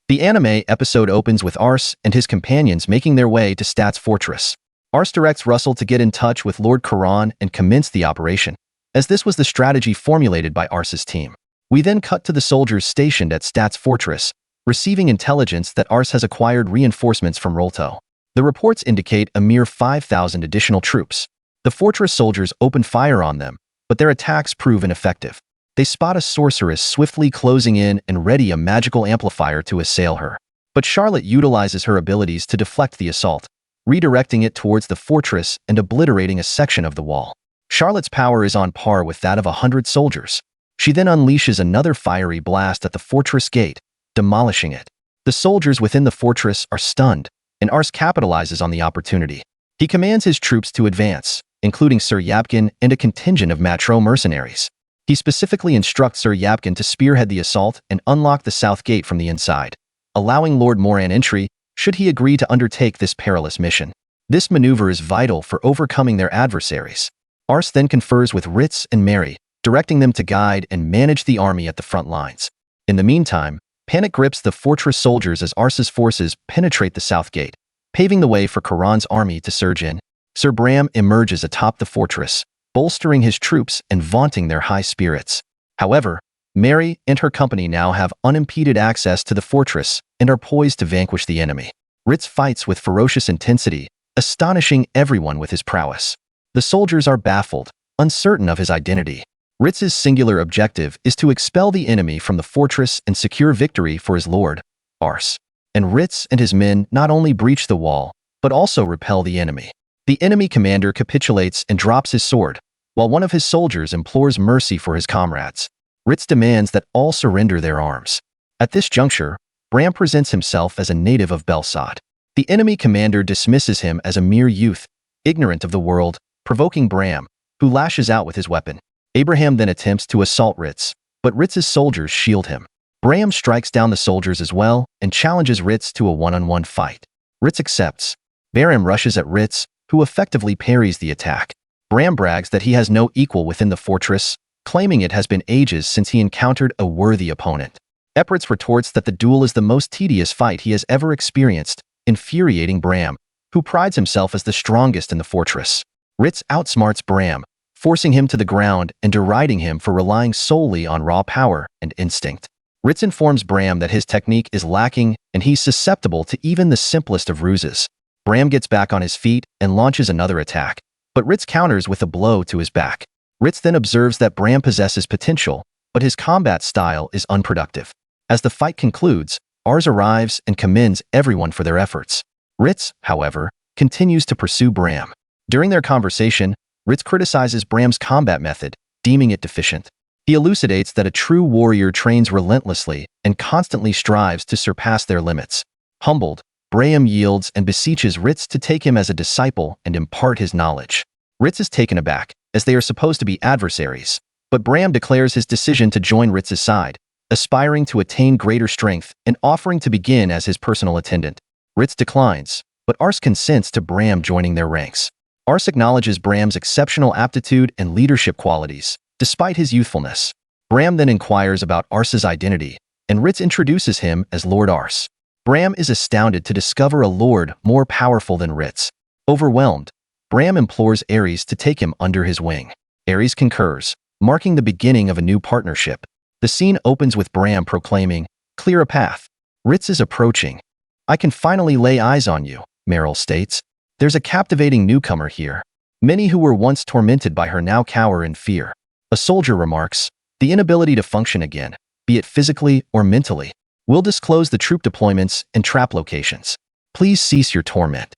The anime episode opens with Ars and his companions making their way to Stat's fortress. Ars directs Russell to get in touch with Lord Charon and commence the operation, as this was the strategy formulated by Ars's team. We then cut to the soldiers stationed at Stat's fortress, receiving intelligence that Ars has acquired reinforcements from Rolto. The reports indicate a mere 5,000 additional troops. The fortress soldiers open fire on them, but their attacks prove ineffective. They spot a sorceress swiftly closing in and ready a magical amplifier to assail her. But Charlotte utilizes her abilities to deflect the assault, redirecting it towards the fortress and obliterating a section of the wall. Charlotte's power is on par with that of 100 soldiers. She then unleashes another fiery blast at the fortress gate, demolishing it. The soldiers within the fortress are stunned, and Ars capitalizes on the opportunity. He commands his troops to advance, including Sir Yapkin and a contingent of Matro mercenaries. He specifically instructs Sir Yapkin to spearhead the assault and unlock the south gate from the inside, allowing Lord Moran entry should he agree to undertake this perilous mission. This maneuver is vital for overcoming their adversaries. Ars then confers with Ritz and Mary, directing them to guide and manage the army at the front lines. In the meantime, panic grips the fortress soldiers as Ars's forces penetrate the south gate, paving the way for Charon's army to surge in. Sir Bram emerges atop the fortress, bolstering his troops and vaunting their high spirits. However, Mary and her company now have unimpeded access to the fortress and are poised to vanquish the enemy. Ritz fights with ferocious intensity, astonishing everyone with his prowess. The soldiers are baffled, uncertain of his identity. Ritz's singular objective is to expel the enemy from the fortress and secure victory for his lord, Ars. And Ritz and his men not only breach the wall, but also repel the enemy. The enemy commander capitulates and drops his sword, while one of his soldiers implores mercy for his comrades. Ritz demands that all surrender their arms. At this juncture, Bram presents himself as a native of Belsod. The enemy commander dismisses him as a mere youth, ignorant of the world, provoking Bram, who lashes out with his weapon. Abraham then attempts to assault Ritz, but Ritz's soldiers shield him. Bram strikes down the soldiers as well and challenges Ritz to a one-on-one fight. Ritz accepts. Bram rushes at Ritz, who effectively parries the attack. Bram brags that he has no equal within the fortress, claiming it has been ages since he encountered a worthy opponent. Ritz retorts that the duel is the most tedious fight he has ever experienced, infuriating Bram, who prides himself as the strongest in the fortress. Ritz outsmarts Bram, forcing him to the ground and deriding him for relying solely on raw power and instinct. Ritz informs Bram that his technique is lacking and he's susceptible to even the simplest of ruses. Bram gets back on his feet and launches another attack, but Ritz counters with a blow to his back. Ritz then observes that Bram possesses potential, but his combat style is unproductive. As the fight concludes, Ars arrives and commends everyone for their efforts. Ritz, however, continues to pursue Bram. During their conversation, Ritz criticizes Bram's combat method, deeming it deficient. He elucidates that a true warrior trains relentlessly and constantly strives to surpass their limits. Humbled, Bram yields and beseeches Ritz to take him as a disciple and impart his knowledge. Ritz is taken aback, as they are supposed to be adversaries, but Bram declares his decision to join Ritz's side, aspiring to attain greater strength and offering to begin as his personal attendant. Ritz declines, but Ars consents to Bram joining their ranks. Ars acknowledges Bram's exceptional aptitude and leadership qualities, despite his youthfulness. Bram then inquires about Ars's identity, and Ritz introduces him as Lord Ars. Bram is astounded to discover a lord more powerful than Ritz. Overwhelmed, Bram implores Ares to take him under his wing. Ares concurs, marking the beginning of a new partnership. The scene opens with Bram proclaiming, "Clear a path. Ritz is approaching. I can finally lay eyes on you," Meryl states. There's a captivating newcomer here. Many who were once tormented by her now cower in fear. A soldier remarks, "The inability to function again, be it physically or mentally, will disclose the troop deployments and trap locations. Please cease your torment."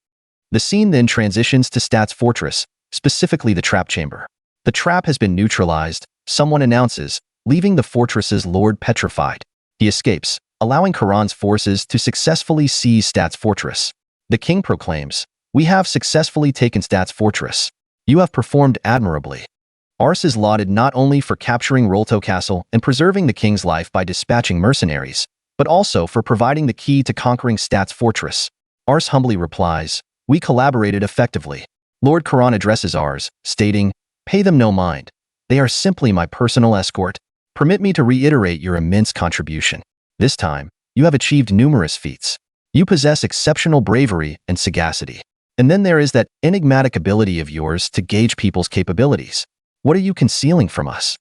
The scene then transitions to Stat's fortress, specifically the trap chamber. The trap has been neutralized, someone announces, leaving the fortress's lord petrified. He escapes, allowing Charon's forces to successfully seize Stat's fortress. The king proclaims, "We have successfully taken Stat's fortress. You have performed admirably." Ars is lauded not only for capturing Rolto Castle and preserving the king's life by dispatching mercenaries, but also for providing the key to conquering Stat's fortress. Ars humbly replies, "We collaborated effectively." Lord Charon addresses Ars, stating, "Pay them no mind. They are simply my personal escort. Permit me to reiterate your immense contribution." This time, You have achieved numerous feats. You possess exceptional bravery and sagacity. And then there is that enigmatic ability of yours to gauge people's capabilities. What are you concealing from us?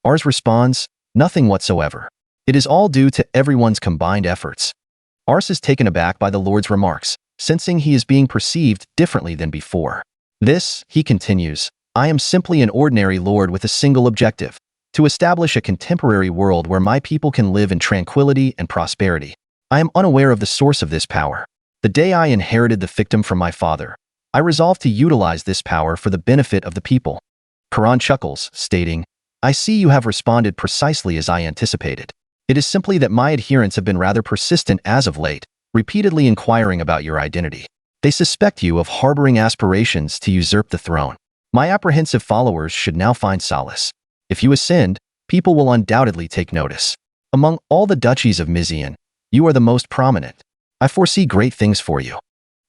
Ars responds, nothing whatsoever. It is all due to everyone's combined efforts. Ars is taken aback by the Lord's remarks, sensing he is being perceived differently than before. This, he continues, I am simply an ordinary lord with a single objective, to establish a contemporary world where my people can live in tranquility and prosperity. I am unaware of the source of this power. The day I inherited the fiefdom from my father, I resolved to utilize this power for the benefit of the people. Charon chuckles, stating, I see you have responded precisely as I anticipated. It is simply that my adherents have been rather persistent as of late, repeatedly inquiring about your identity. They suspect you of harboring aspirations to usurp the throne. My apprehensive followers should now find solace. If you ascend, people will undoubtedly take notice. Among all the duchies of Mizian, you are the most prominent. I foresee great things for you.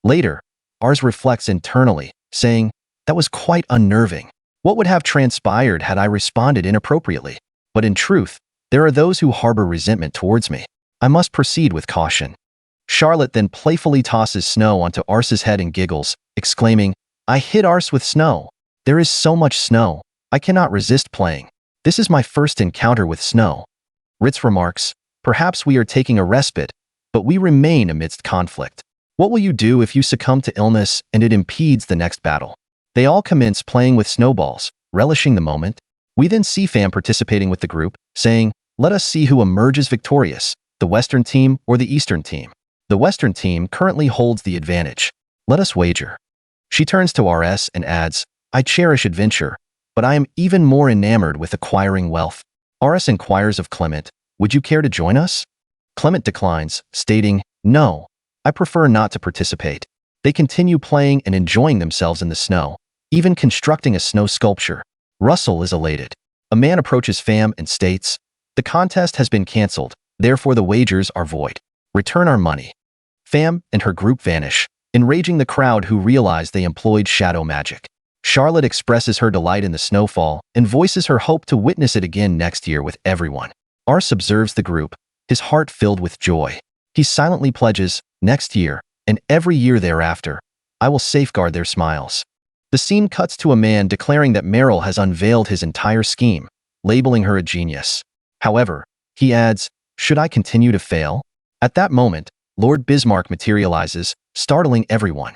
Later, Ars reflects internally, saying, that was quite unnerving. What would have transpired had I responded inappropriately? But in truth, there are those who harbor resentment towards me. I must proceed with caution. Charlotte then playfully tosses snow onto Ars's head and giggles, exclaiming, I hit Ars with snow. There is so much snow. I cannot resist playing. This is my first encounter with snow. Ritz remarks, perhaps we are taking a respite, but we remain amidst conflict. What will you do if you succumb to illness and it impedes the next battle? They all commence playing with snowballs, relishing the moment. We then see Fam participating with the group, saying, let us see who emerges victorious, the Western team or the Eastern team. The Western team currently holds the advantage. Let us wager. She turns to Rs and adds, I cherish adventure, but I am even more enamored with acquiring wealth. Rs inquires of Clement, would you care to join us? Clement declines, stating, no, I prefer not to participate. They continue playing and enjoying themselves in the snow, even constructing a snow sculpture. Russell is elated. A man approaches Fam and states, the contest has been cancelled, therefore the wagers are void. Return our money. Fam and her group vanish, enraging the crowd who realize they employed shadow magic. Charlotte expresses her delight in the snowfall and voices her hope to witness it again next year with everyone. Ars observes the group, his heart filled with joy. He silently pledges, next year, and every year thereafter, I will safeguard their smiles. The scene cuts to a man declaring that Merrill has unveiled his entire scheme, labeling her a genius. However, he adds, should I continue to fail? At that moment, Lord Bismarck materializes, startling everyone.